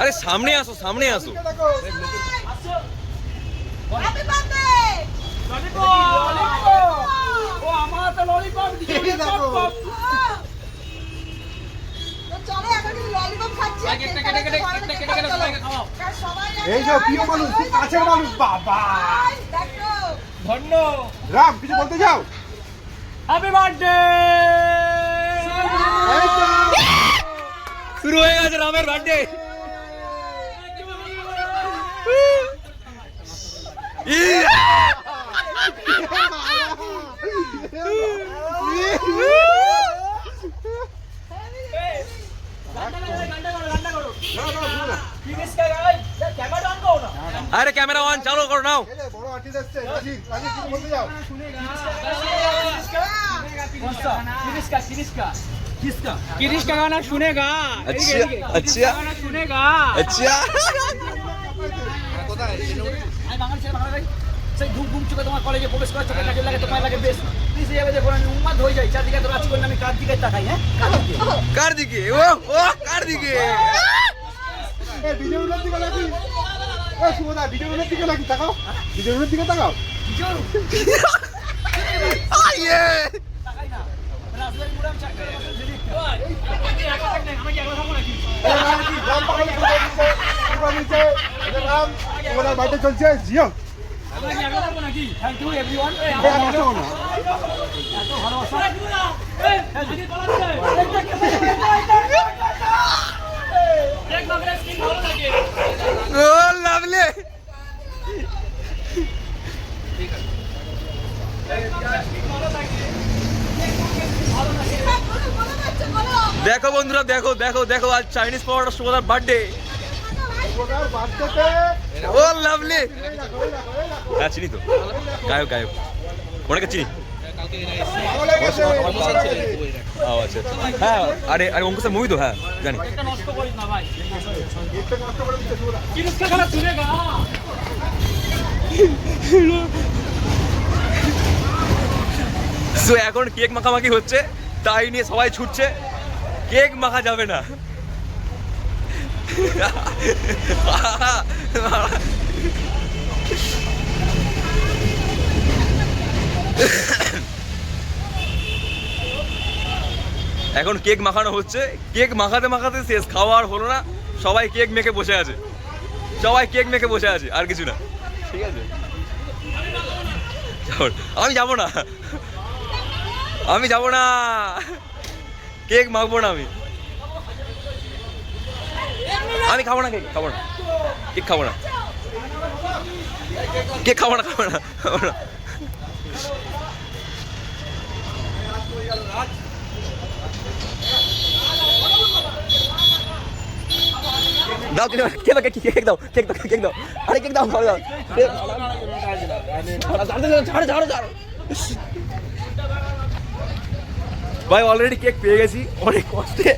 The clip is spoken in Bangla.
আরে সামনে আসো, সামনে আসো। এই যে প্রিয় মানুষ, কাছের মানুষ, বাবা ধন্য রাম, কিছু বলতে যাও? Happy birthday. শুরু হয়ে গেছে রামের বার্থডে। আরে ক্যামেরা অন চালু করো নাও। বড় আর্টিস্ট আসছে, রাজীব, রাজীব কিছু বলতে যাও? किरिश का गाना सुनेगा। अच्छा अच्छा गाना सुनेगा। अच्छा সেই ঘুম ঘুম চোখে তোমার কলেজে প্রবেশ করার চোখে কাজে লাগে, তোমার লাগে বেশ প্লিজ এইভাবে দেখো না, উন্মাদ হয়ে যায় চারদিকে তো রাজ করলে আমি কার দিকে তাকাই। হ্যাঁ কার দিকে? ও ও কার দিকে? এ ভিডিওর দিকে লাগি, এ সুমদা ভিডিওর দিকে লাগি, তাকাও ভিডিওর দিকে তাকাও। আইয়ে তাকাই না রাজবাড়ি মুরাম চাকরি আমাকে একলা থাকবো নাকি? রাম পাগল দিচ্ছে, রাম তোমার বাড়িতে চলছে জিও। আমাকে একলা থাকবো নাকি? Thank you everyone. আসো না, এত ভালোবাসা। এই আজকে পালাচ্ছে। এক নগরের স্কিন ভালো লাগে। ও লাভলি। দেখো বন্ধুরা, দেখো দেখো দেখো, আজ চাইনিজ পাওয়ার সুগার বার্থডে। ওটার বার্থডেতে ও লাভলি। হ্যাঁ চিনি তো, গায়ক গায়ক অনেকে চিনি। পাগল হয়ে গেছে, ও আচ্ছা হ্যাঁ, আরে আরে অঙ্কুশের মুভি তো, হ্যাঁ জানি। এটা নষ্ট করিস না ভাই। একটা নষ্ট করে দিচ্ছে সুমদা। किरिश का गाना सुनेगा। সো এখন কেক মাখামাখি হচ্ছে, তাই নিয়ে সবাই ছুটছে। কেক মাখা যাবে না। এখন কেক মাখানো হচ্ছে, কেক মাখাতে মাখাতে শেষ, খাওয়া আর হলো না। সবাই কেক মেখে বসে আছে, সবাই কেক মেখে বসে আছে, আর কিছু না। ঠিক আছে, আমি যাবো না, আমি যাবো না, কেক মাখবো না আমি, আমি খাবো না, কেক খাবো না, কেক খাবো না, কেক খাবো না, খাবো না, খাবো না। দাও কিনে কেক দাও, কেক দাও, কেক দাও, কেক দাও, আরে কেক দাও, দাও ছাড়ো ছাড়ো ছাড়ো। ভাই অলরেডি কেক পেয়ে গেছি অনেক কষ্টে।